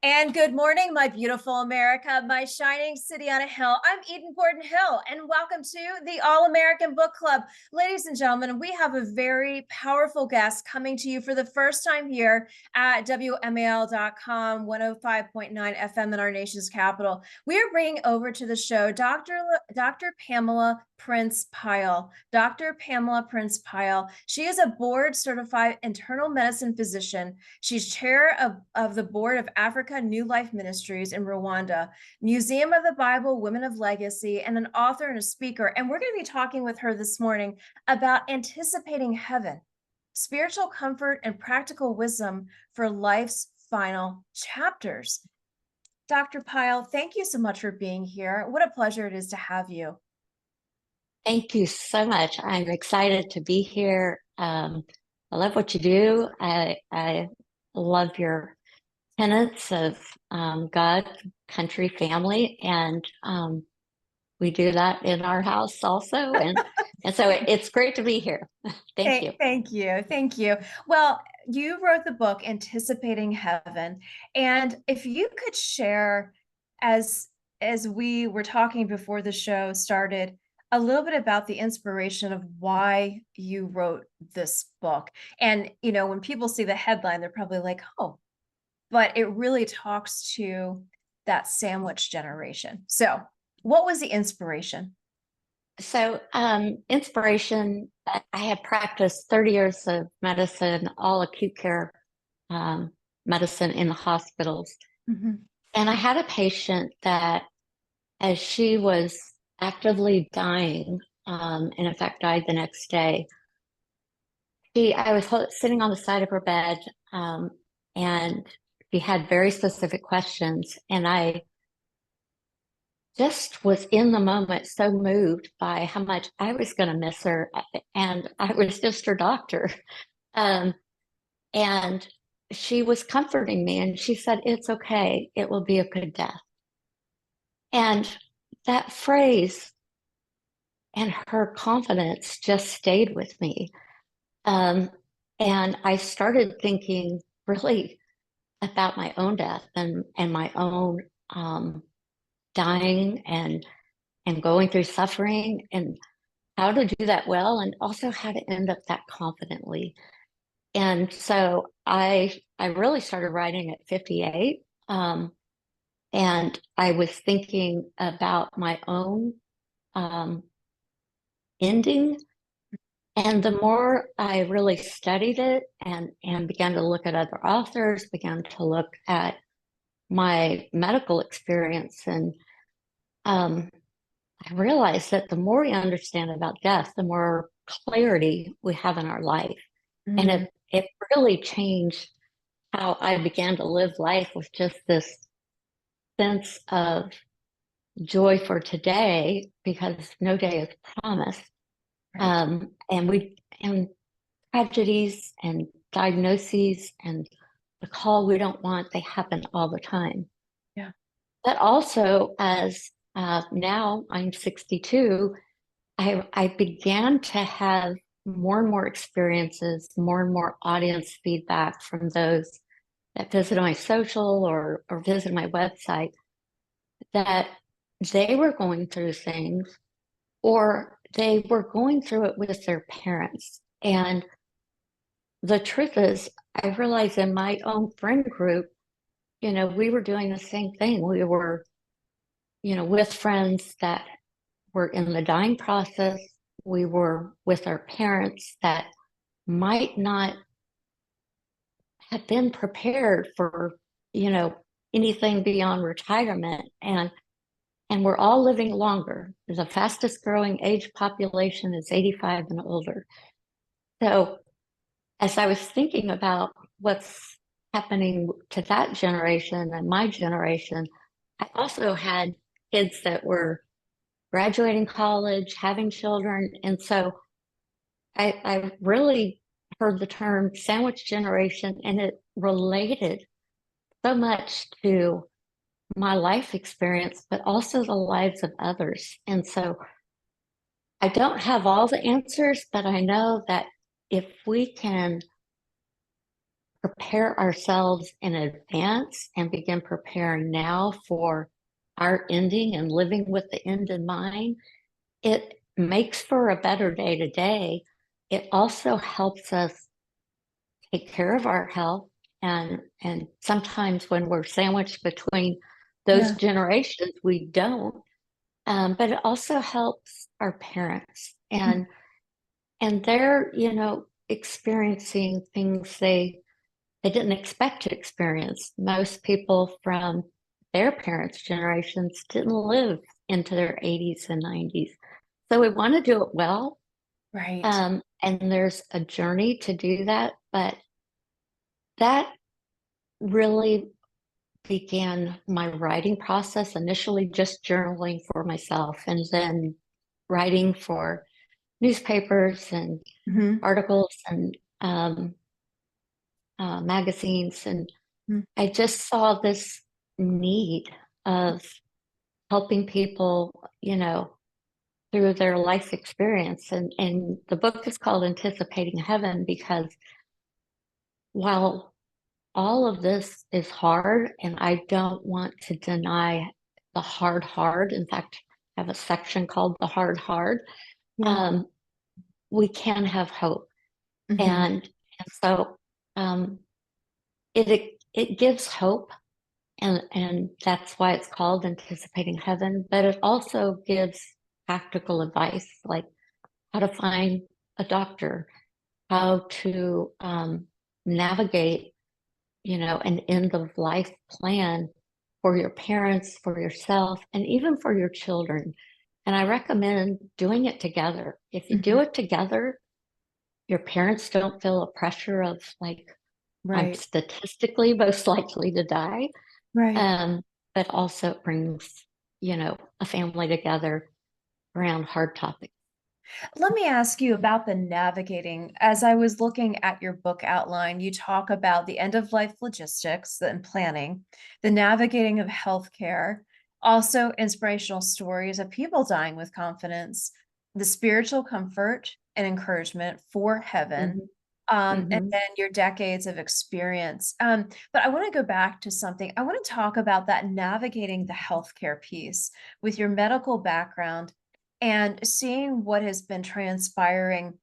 And good morning, my beautiful America, my shining city on a hill. I'm Eden Gordon Hill, and welcome to the All American Book Club. Ladies and gentlemen, we have a very powerful guest coming to you for the first time here at WMAL.com, 105.9 FM in our nation's capital. We are bringing over to the show Dr. Pamela Prince Pyle. Dr. Pamela Prince Pyle. She is a board certified internal medicine physician. She's chair of the board of Africa New Life Ministries in Rwanda, Museum of the Bible, Women of Legacy, and an author and a speaker. And we're going to be talking with her this morning about anticipating heaven, spiritual comfort, and practical wisdom for life's final chapters. Dr. Pyle, thank you so much for being here. What a pleasure it is to have you. Thank you so much. I'm excited to be here. I love what you do. I love your tenets of God, country, family, and we do that in our house also. And so it's great to be here. Thank you. Thank you. Thank you. Well, you wrote the book Anticipating Heaven, and if you could share, as we were talking before the show started, a little bit about the inspiration of why you wrote this book. And when people see the headline, they're probably like, "Oh," but it really talks to that sandwich generation. So, what was the inspiration? So, inspiration, I had practiced 30 years of medicine, all acute care medicine in the hospitals. Mm-hmm. And I had a patient that, as she was actively dying, and in fact died the next day, I was sitting on the side of her bed, and she had very specific questions. And I just was in the moment so moved by how much I was going to miss her. And I was just her doctor. Um, and she was comforting me, and she said, "It's okay. It will be a good death." And that phrase and her confidence just stayed with me. Um, and I started thinking really about my own death and my own dying and going through suffering, and how to do that well, and also how to end up that confidently. And so I really started writing at 58. And I was thinking about my own um, ending. And the more I really studied it and began to look at other authors, began to look at my medical experience, and um, I realized that the more we understand about death, the more clarity we have in our life. And Mm-hmm. it really changed how I began to live life, with just this sense of joy for today, because no day is promised. Right. And tragedies and diagnoses and the call we don't want, they happen all the time. Yeah. But also, as now I'm 62, I began to have more and more experiences, more and more audience feedback from those that visit my social or visit my website, that they were going through things, or they were going through it with their parents. And the truth is, I realized in my own friend group, we were doing the same thing. We were, with friends that were in the dying process. We were with our parents that might not have been prepared for, you know, anything beyond retirement. And we're all living longer. The fastest growing age population is 85 and older. So as I was thinking about what's happening to that generation and my generation, I also had kids that were graduating college, having children. And so I really heard the term sandwich generation, and it related so much to my life experience, but also the lives of others. And so I don't have all the answers, but I know that if we can prepare ourselves in advance and begin preparing now for our ending and living with the end in mind, it makes for a better day to day. It also helps us take care of our health. And sometimes when we're sandwiched between those Yeah. generations, we don't. But it also helps our parents and they're, experiencing things they didn't expect to experience. Most people from their parents' generations didn't live into their 80s and 90s. So we want to do it well. Right. And there's a journey to do that, but that really began my writing process, initially just journaling for myself and then writing for newspapers and Hmm. articles and magazines. And I just saw this need of helping people, through their life experience. And the book is called Anticipating Heaven because while all of this is hard, and I don't want to deny the hard. In fact, I have a section called The Hard. Yeah. Um, we can have hope. Hmm. And so um, it gives hope, and that's why it's called Anticipating Heaven, but it also gives practical advice like how to find a doctor, how to navigate, an end of life plan for your parents, for yourself, and even for your children. And I recommend doing it together. If you do Hmm. it together, your parents don't feel a pressure of like, I'm Right. statistically most likely to die. Right. Um, but also it brings, a family together around hard topics. Let me ask you about the navigating. As I was looking at your book outline, you talk about the end of life logistics and planning, the navigating of healthcare, also inspirational stories of people dying with confidence, the spiritual comfort and encouragement for heaven, Hmm. and Hmm. then your decades of experience. But I want to go back to something. I want to talk about that navigating the healthcare piece with your medical background and seeing what has been transpiring.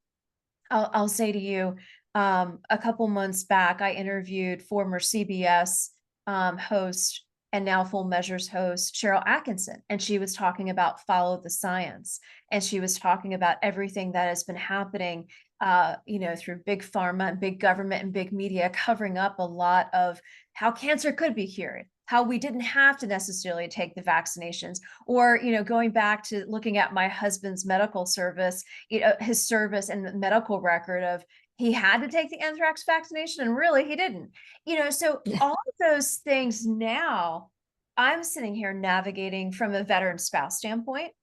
I'll say to you, a couple months back, I interviewed former CBS host and now Full Measures host Cheryl Atkinson, and she was talking about follow the science, and she was talking about everything that has been happening, through big pharma and big government and big media covering up a lot of how cancer could be cured, how we didn't have to necessarily take the vaccinations, or going back to looking at my husband's medical service, his service and medical record of he had to take the anthrax vaccination and really he didn't. So all of those things now, I'm sitting here navigating from a veteran spouse standpoint,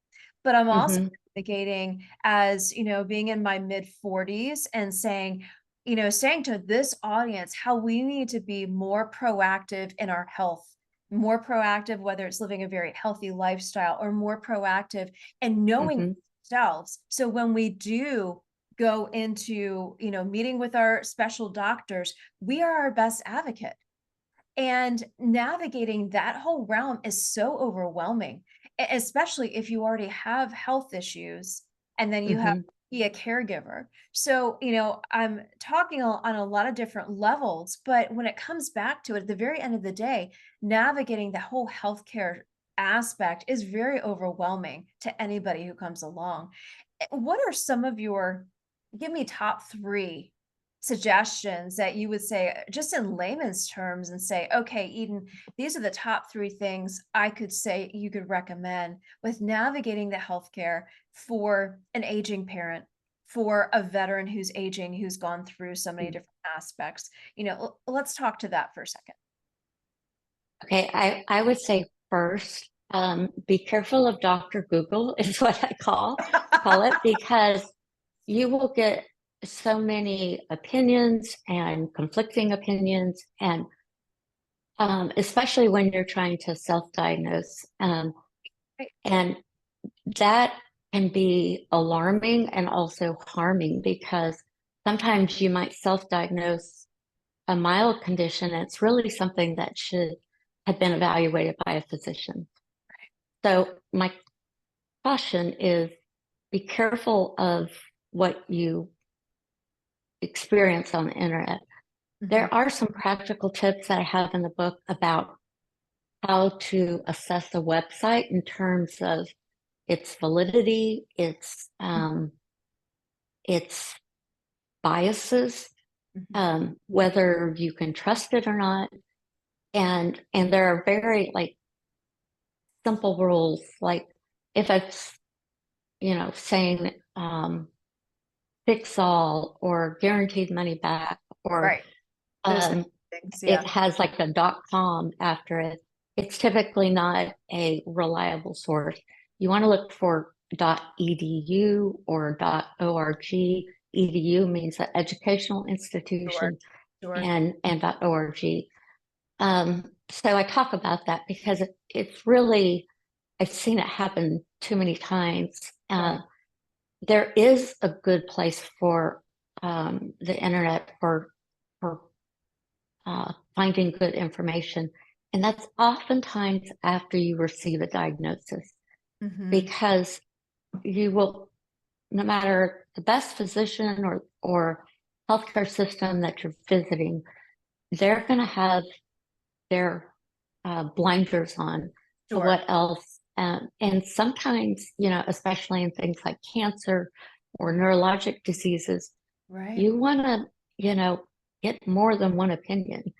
but I'm also Hmm. navigating as, being in my mid 40s and saying to this audience how we need to be more proactive in our health, more proactive, whether it's living a very healthy lifestyle or more proactive and knowing Hmm. ourselves. So when we do go into, meeting with our special doctors, we are our best advocate. And navigating that whole realm is so overwhelming, especially if you already have health issues and then you have Hmm. to be a caregiver. So, I'm talking on a lot of different levels, but when it comes back to it, at the very end of the day, navigating the whole healthcare aspect is very overwhelming to anybody who comes along. What are some of your, give me top three suggestions that you would say, just in layman's terms, and say, okay, Eden, these are the top three things I could say you could recommend with navigating the healthcare for an aging parent, for a veteran who's aging, who's gone through so many different aspects. Let's talk to that for a second. Okay, I would say first, be careful of Dr. Google is what I call it because you will get so many opinions and conflicting opinions, and especially when you're trying to self-diagnose, Right. and that can be alarming and also harming because sometimes you might self-diagnose a mild condition. It's really something that should have been evaluated by a physician. So my caution is be careful of what you experience on the internet. Mhm. There are some practical tips that I have in the book about how to assess a website in terms of its validity, its biases, Mhm. whether you can trust it or not. And there are very like simple rules, like if it's, saying fix all or guaranteed money back, or Right. Those um, things. Yeah. it has like a .com after it, it's typically not a reliable source. You want to look for .edu or .org. Edu means an educational Sure. institution, Sure. and .org. So I talk about that because it's really, I've seen it happen too many times. Right. There is a good place for the internet for finding good information, and that's oftentimes after you receive a diagnosis, Hmm. because you will, no matter the best physician or healthcare system that you're visiting, they're going to have their blinders on to Sure. what else. And sometimes, especially in things like cancer or neurologic diseases, Right. you want to, get more than one opinion.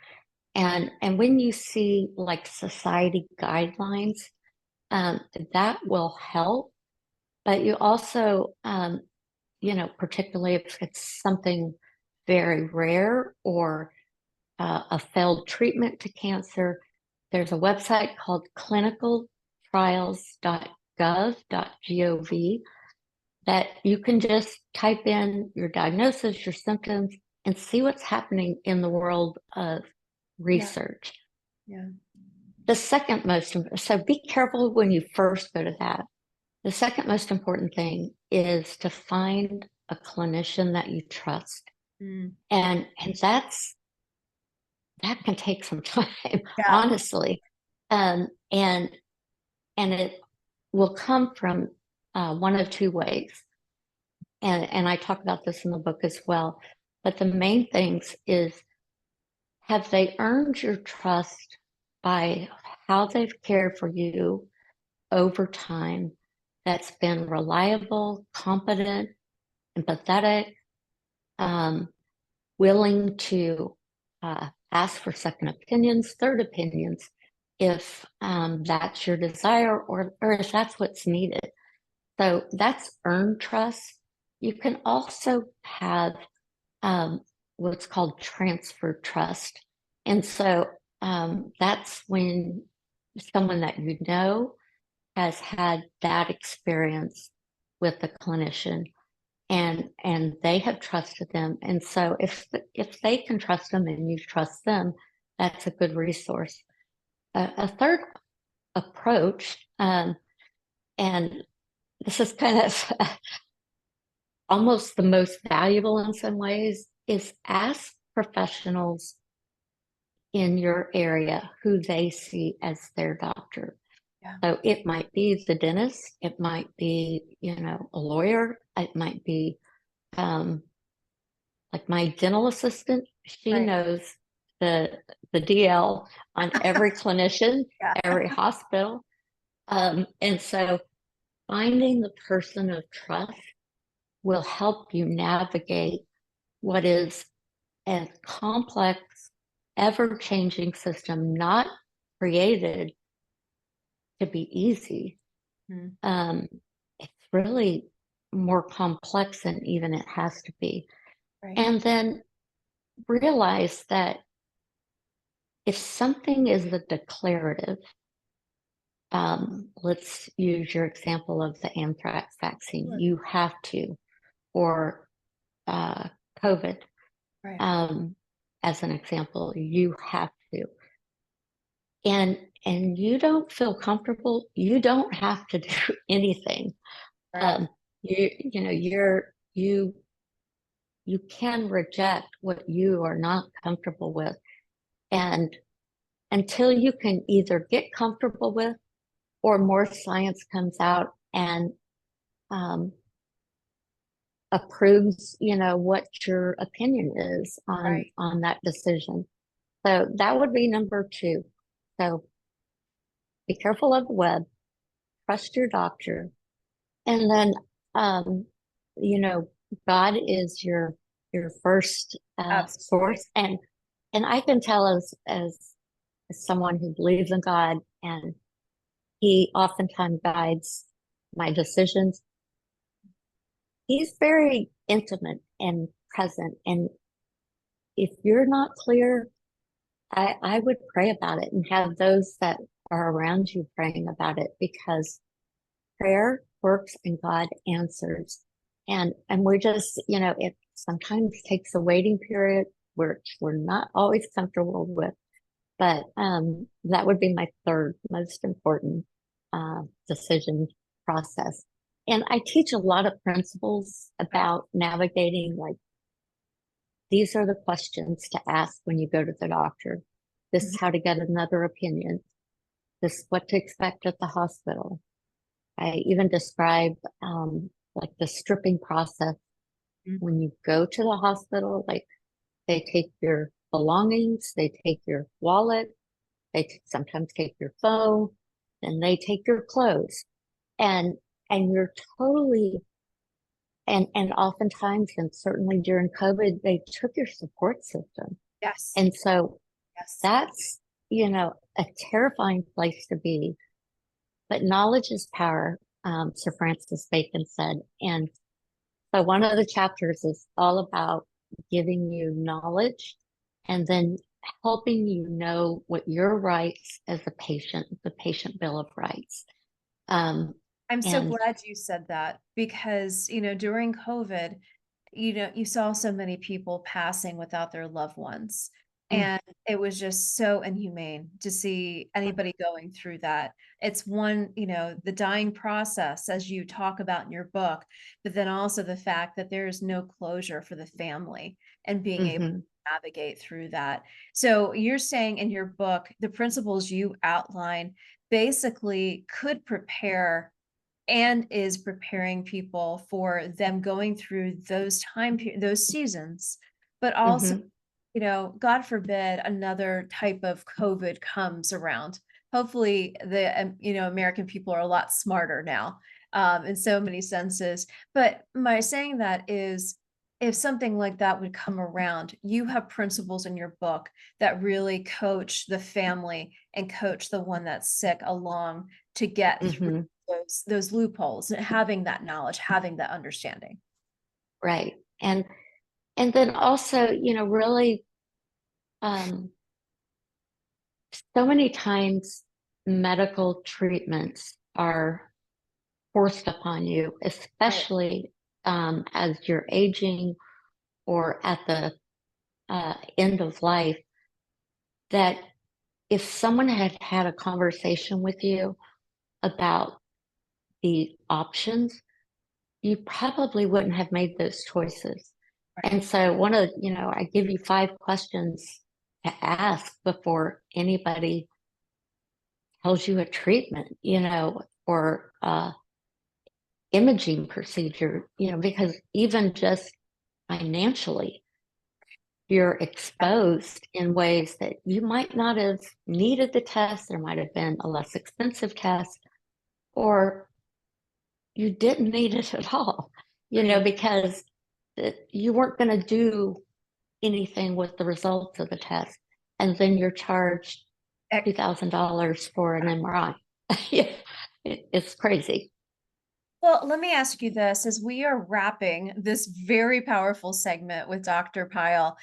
And when you see like society guidelines, um, that will help. But you also, particularly if it's something very rare or a failed treatment to cancer, there's a website called clinicaltrials.gov that you can just type in your diagnosis, your symptoms, and see what's happening in the world of Yeah. research. Yeah. The second most, so be careful when you first go to that. The second most important thing is to find a clinician that you trust. Mm. And that can take some time, Yeah. honestly. Um, and and it will come from one of two ways. And I talk about this in the book as well. But the main things is, have they earned your trust by how they've cared for you over time? That's been reliable, competent, empathetic, um, willing to ask for second opinions, third opinions, if that's your desire, or if that's what's needed. So that's earned trust. You can also have um, what's called transfer trust. And so that's when someone that you know has had that experience with the clinician, and they have trusted them. And so if they can trust them and you trust them, that's a good resource. A third approach, and this is kind of almost the most valuable in some ways, is ask professionals in your area who they see as their doctor. Yeah. So it might be the dentist, it might be, a lawyer, it might be um, like my dental assistant. She Right. knows the the DL on every clinician, Yeah. every hospital. And so finding the person of trust will help you navigate what is a complex, ever-changing system, not created to be easy. Mm. Um, it's really more complex than even it has to be. Right. And then realize that if something is a declarative, let's use your example of the anthrax vaccine, Sure. you have to, or COVID, Right. um, as an example, you have to. And you don't feel comfortable, you don't have to do anything. Right. Um, you know, you you can reject what you are not comfortable with. And until you can either get comfortable with or more science comes out and um, approves, what your opinion is Right. on that decision. So that would be number two. So be careful of the web, trust your doctor, and then um, you know, God is your first Absolutely. source, and I can tell as someone who believes in God, and He oftentimes guides my decisions. He's very intimate and present, and if you're not clear, I would pray about it and have those that are around you praying about it because prayer works and God answers. And we're just, it sometimes takes a waiting period which we're not always comfortable with. But that would be my third most important decision process. And I teach a lot of principles about navigating, like these are the questions to ask when you go to the doctor. This Mhm. is how to get another opinion. This is what to expect at the hospital. I even describe like the stripping process Mhm. when you go to the hospital. Like they take your belongings, they take your wallet, they sometimes take your phone, and they take your clothes, and you're totally and oftentimes, and certainly during COVID, they took your support system, Yes. and so Yes. that's a terrifying place to be. But knowledge is power, Sir Francis Bacon said. And so one of the chapters is all about giving you knowledge and then helping you know what your rights as a patient, the patient bill of rights. Um, I'm so and glad you said that because, during COVID, you saw so many people passing without their loved ones. mm, And it was just so inhumane to see anybody going through that. It's one, the dying process, as you talk about in your book, but then also the fact that there is no closure for the family and being able mhm, to navigate through that. So you're saying in your book, the principles you outline basically could prepare and is preparing people for them going through those seasons, but also, mhm, God forbid another type of COVID comes around. Hopefully the American people are a lot smarter now, in so many senses. But my saying that is, if something like that would come around, you have principles in your book that really coach the family and coach the one that's sick along to get through mhm, those loopholes, and having that knowledge, having that understanding. right. And then also, really, um, so many times medical treatments are forced upon you, Right. especially as you're aging or at the end of life, that if someone had had a conversation with you about the options, you probably wouldn't have made those choices. Right. And so I give you 5 questions to ask before anybody tells you a treatment, or imaging procedure, because even just financially, you're Yeah. exposed in ways that you might not have needed the test. There might have been a less expensive test, or you didn't need it at all, Right. because you weren't going to do anything with the results of the test. And then you're charged Ec- $2,000 for an MRI. Yeah, it's crazy. Well, let me ask you this as we are wrapping this very powerful segment with Dr. Pyle.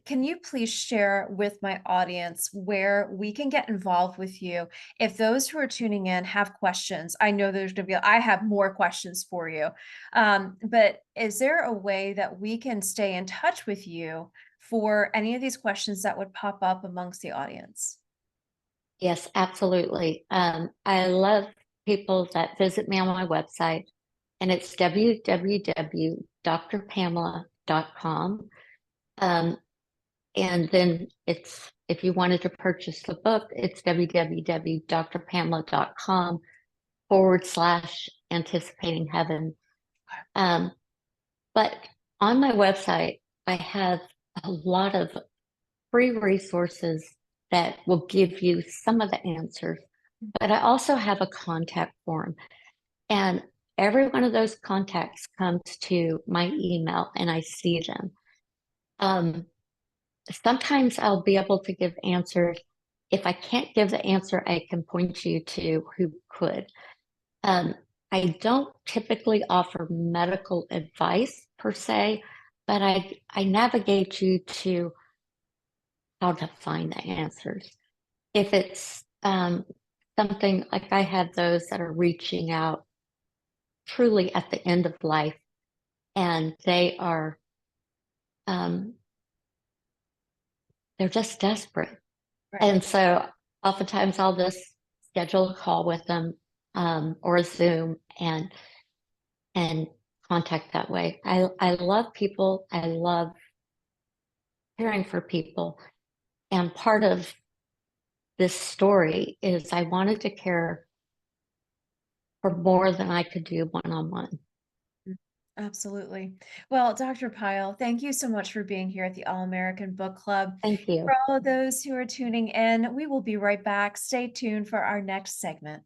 Can you please share with my audience where we can get involved with you? If those who are tuning in have questions, I know there's going to be, I have more questions for you. But is there a way that we can stay in touch with you for any of these questions that would pop up amongst the audience? Yes, absolutely. I love people that visit me on my website, and it's www.drpamela.com. pamela.com. And then if you wanted to purchase the book, it's www.drpamela.com/anticipating heaven. But on my website, I have a lot of free resources that will give you some of the answers. But I also have a contact form. And every one of those contacts comes to my email and I see them. Sometimes I'll be able to give answers. If I can't give the answer, I can point you to who could. Um, I don't typically offer medical advice per se, but I navigate you to how to find the answers. If it's something like I have those that are reaching out truly at the end of life and um, they're just desperate. Right. And so oftentimes I'll just schedule a call with them or a Zoom and contact that way. I love people. I love caring for people. And part of this story is I wanted to care for more than I could do one-on-one. Absolutely. Well, Dr. Pyle, thank you so much for being here at the All American Book Club. Thank For you. all of those who are tuning in, we will be right back. Stay tuned for our next segment.